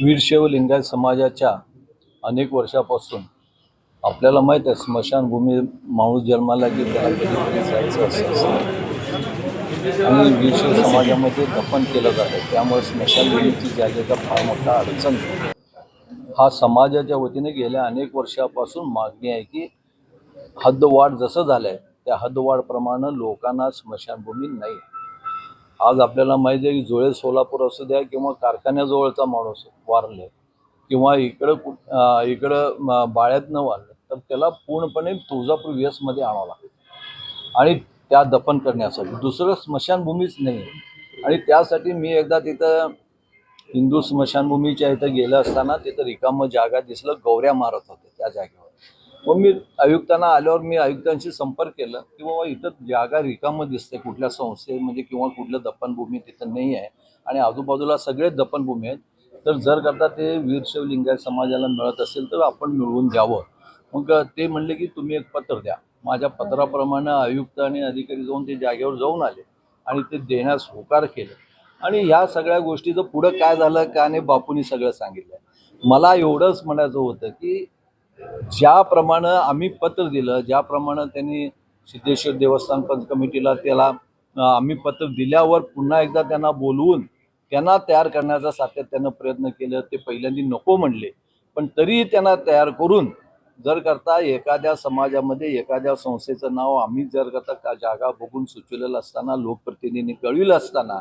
वीरशैव लिंगायत समाजाच्या अनेक वर्षापासून आपल्याला माहीत आहे, स्मशानभूमी माणूस जन्माला की त्याला कधीतरी जायचं असतं आणि वीरशैव समाजामध्ये दफन केलं जातं, त्यामुळे स्मशानभूमीची जागेचा फार मोठा अडचण हा समाजाच्या वतीने गेल्या अनेक वर्षापासून मागणी आहे की हद्दवाढ जसं झालंय त्या हद्दवाढप्रमाणे लोकांना स्मशानभूमी नाही. आज आपल्याला माहिती आहे की जुळे सोलापूर असू द्या किंवा कारखान्याजवळचा माणूस वारले किंवा इकडं बाळ्यातनं वारलं तर त्याला पूर्णपणे तुळजापूर मध्ये आणावं लागतं आणि त्या दफन करण्यासाठी दुसरं स्मशानभूमीच नाही. आणि त्यासाठी मी एकदा तिथं हिंदू स्मशानभूमीच्या इथं गेलं असताना तिथं रिकामं जागा दिसलं, गौऱ्या मारत होते त्या जागेवर. मग मी आयुक्तांना आल्यावर मी आयुक्तांशी संपर्क केला की बाबा इथं जागा रिकामं दिसते, कुठल्या संस्थेमध्ये किंवा कुठलं दफनभूमी तिथं नाही आहे आणि आजूबाजूला सगळे दफनभूमी आहेत, तर जर करता ते वीरशैव लिंगायत समाजाला मिळत असेल तर आपण मिळवून द्यावं. मग ते म्हणले की तुम्ही एक पत्र द्या. माझ्या पत्राप्रमाणे आयुक्त आणि अधिकारी जाऊन ते जागेवर जाऊन आले आणि ते देण्यास होकार केले. आणि ह्या सगळ्या गोष्टीचं पुढं काय झालं का नाही बापूंनी सगळं सांगितलं. मला एवढंच म्हणायचं होतं की ज्याप्रमाणे आम्ही पत्र दिलं, ज्याप्रमाणे त्यांनी सिद्धेश्वर देवस्थान पंच कमिटीला त्याला आम्ही पत्र दिल्यावर पुन्हा एकदा त्यांना बोलवून त्यांना तयार करण्याचा सातत्यानं प्रयत्न केलं. ते पहिल्यांदा नको म्हणले, पण तरीही त्यांना तयार करून जर करता एखाद्या समाजामध्ये एखाद्या संस्थेचं नाव आम्ही जर करता जागा बघून सुचवलेलं असताना, लोकप्रतिनिधींनी कळविलं असताना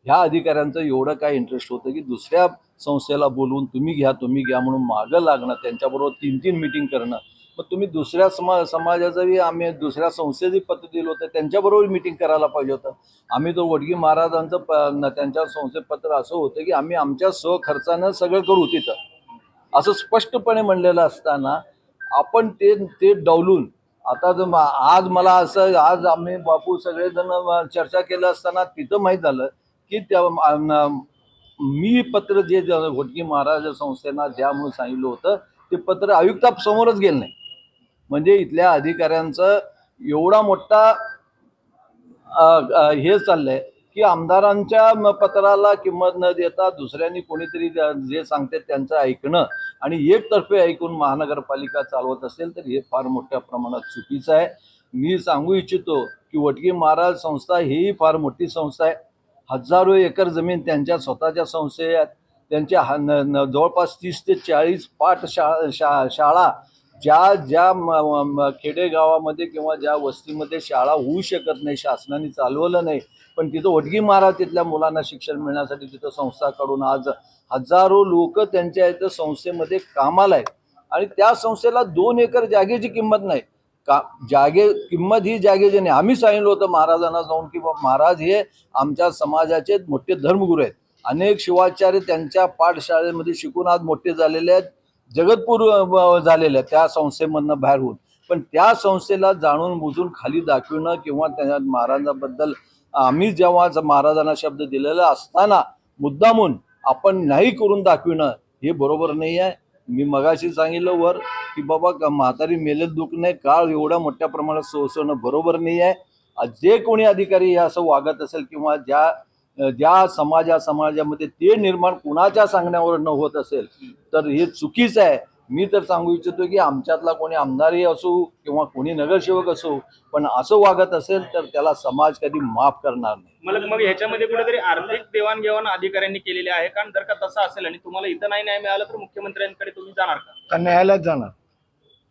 ह्या अधिकाऱ्यांचं एवढं काय इंटरेस्ट होतं की दुसऱ्या संस्थेला बोलवून तुम्ही घ्या म्हणून मागं लागणं, त्यांच्याबरोबर 3-3 मीटिंग करणं. मग तुम्ही दुसऱ्या समाजाचंही आम्ही दुसऱ्या संस्थेचंही पत्र दिलं होतं, त्यांच्याबरोबर मीटिंग करायला पाहिजे होतं. आम्ही तो वडगी महाराजांचं त्यांच्या संस्थेत पत्र असं होतं की आम्ही आमच्या स्वखर्चानं सगळं करू तिथं असं स्पष्टपणे म्हणलेलं असताना आपण ते डावलून आता जर आज मला असं आज आम्ही बापू सगळेजण चर्चा केलं असताना तिथं माहीत झालं की त्या मी पत्र जे वडगी महाराज संस्थेना द्या म्हणून सांगितलं होतं ते पत्र आयुक्तासमोरच गेलं नाही. म्हणजे इथल्या अधिकाऱ्यांचं एवढा मोठा हे चाललंय की आमदारांच्या पत्राला किंमत न देता दुसऱ्यांनी कोणीतरी जे सांगते त्यांचं ऐकणं आणि एकतर्फे ऐकून महानगरपालिका चालवत असेल तर हे फार मोठ्या प्रमाणात चुकीचं आहे. मी सांगू इच्छितो की वडगी महाराज संस्था ही फार मोठी संस्था आहे. हजारो एकर जमीन त्यांच्या स्वतःच्या संस्थे आहेत. त्यांच्या जवळपास 30 ते 40 शाळा ज्या खेडेगावामध्ये किंवा ज्या वस्तीमध्ये शाळा होऊ शकत नाही, शासनाने चालवलं नाही, पण तिथं वडगी महाराज तिथल्या मुलांना शिक्षण मिळण्यासाठी तिथं संस्था काढून आज हजारो लोक त्यांच्या इथं संस्थेमध्ये कामाला आहेत. आणि त्या संस्थेला 2 एकर जागेची किंमत नाही. किंमत ही जागेची नाही. आम्ही सांगितलं होतं महाराजांना जाऊन की महाराज हे आमच्या समाजाचे मोठे धर्मगुरू आहेत. अनेक शिवाचार्य त्यांच्या पाठशाळेमध्ये शिकून आज मोठे झालेले आहेत, जगतपूर झालेले आहेत त्या संस्थेमधनं बाहेर होऊन. पण त्या संस्थेला जाणून बुजून खाली दाखवणं किंवा त्या महाराजांबद्दल आम्ही जेव्हा महाराजांना शब्द दिलेला असताना मुद्दामून आपण नाही करून दाखविणं हे बरोबर नाही आहे. मी मगाशी सांगितलं वर की बाबा म्हातारी मेलेलं दुःख नाही, काळ एवढ्या मोठ्या प्रमाणात सोसवणं बरोबर नाही आहे. जे कोणी अधिकारी हे असं वागत असेल किंवा ज्या समाजामध्ये ते निर्माण कुणाच्या सांगण्यावर न होत असेल तर हे चुकीचं आहे. मी तर सांगू इच्छितो की आमच्यातला कोणी आमदारही असो किंवा कोणी नगरसेवक असो, पण असं वागत असेल तर त्याला समाज कधी माफ करणार नाही. मग ह्याच्यामध्ये कुठेतरी आर्थिक देवाणघेवाण अधिकाऱ्यांनी केलेली आहे. कारण जर का तसं असेल आणि तुम्हाला इथं नाही न्याय मिळाला तर मुख्यमंत्र्यांकडे तुम्ही जाणार का? न्यायालयात जाणार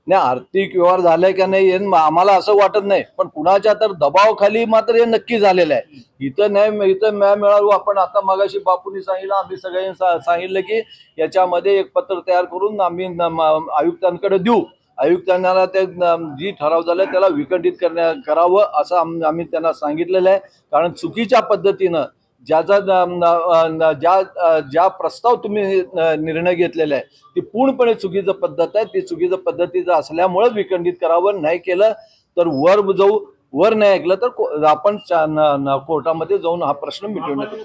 नाही. आर्थिक व्यवहार झालाय का नाही आम्हाला असं वाटत नाही, पण कुणाच्या तर दबावाखाली मात्र हे नक्की झालेलं आहे. इथं न्याय मिळावं. आपण आता मगाशी बापूंनी सांगितलं, आम्ही सगळ्यांनी सांगितलं की याच्यामध्ये एक पत्र तयार करून आम्ही आयुक्तांकडे देऊ. आयुक्तांना ते जी ठराव झालाय त्याला विखंडित करावं असं आम्ही त्यांना सांगितलेलं आहे. कारण चुकीच्या पद्धतीनं ज्या प्रस्ताव तुम्ही निर्णय घेतलेला आहे ती पूर्णपणे चुकीचं पद्धत आहे. ती चुकीचं पद्धतीचं असल्यामुळेच विखंडित करावं. नाही केलं तर वर नाही ऐकलं तर आपण कोर्टामध्ये जाऊन हा प्रश्न मिटवण्यात.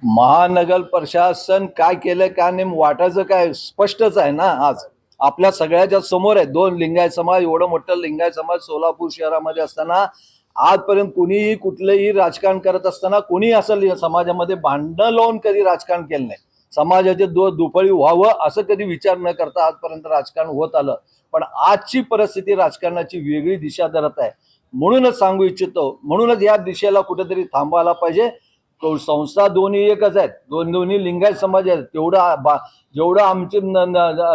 महानगर प्रशासन काय केलं काय नाही वाटायचं काय स्पष्टच आहे ना. आज आपल्या सगळ्याच्या समोर आहे. 2 लिंगायत समाज, एवढं मोठं लिंगायत समाज सोलापूर शहरामध्ये असताना आजपर्यंत कोणीही कुठलंही राजकारण करत असताना कोणी असं समाजामध्ये भांडणं लावून कधी राजकारण केलं नाही. समाजाचे दुफळी व्हावं असं कधी विचार न करता आजपर्यंत राजकारण होत आलं. पण आजची परिस्थिती राजकारणाची वेगळी दिशा धरत आहे. म्हणूनच सांगू इच्छितो, म्हणूनच या दिशेला कुठेतरी थांबायला पाहिजे. संस्था दोन्ही एकच आहेत, दोन्ही लिंगायत समाज आहेत. जेवढं आमचे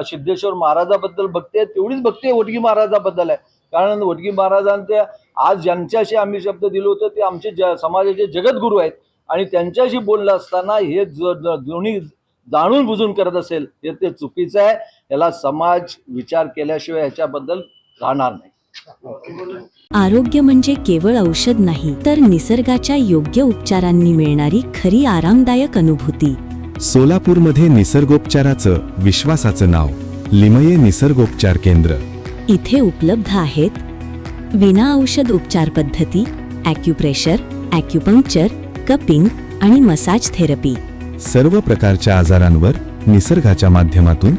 सिद्धेश्वर महाराजाबद्दल भक्ती आहे तेवढीच भक्ती वडगी महाराजाबद्दल आहे. कारण वडगी महाराजांचे आज ज्यांच्याशी आम्ही शब्द दिलो होतो ते आमचे समाजाचे जगद्गुरू आहेत आणि त्यांच्याशी बोललं असताना हे दोन्ही जाणून बुजून करत असेल हे ते चुकीचं आहे. याला समाज विचार केल्याशिवाय ह्याच्याबद्दल राहणार नाही. आरोग्य म्हणजे केवळ औषध नाही, तर निसर्गाच्या योग्य उपचारांनी मिळणारी खरी आरामदायक अनुभूती. सोलापूरमध्ये निसर्गोपचाराचं विश्वासाचं नाव लिमये निसर्गोपचार केंद्र. इथे उपलब्ध आहेत विना औषध उपचार पद्धती, ॲक्युप्रेशर, ॲक्युपंक्चर, कपिंग आणि मसाज थेरपी. सर्व प्रकारच्या आजारांवर निसर्गाच्या माध्यमातून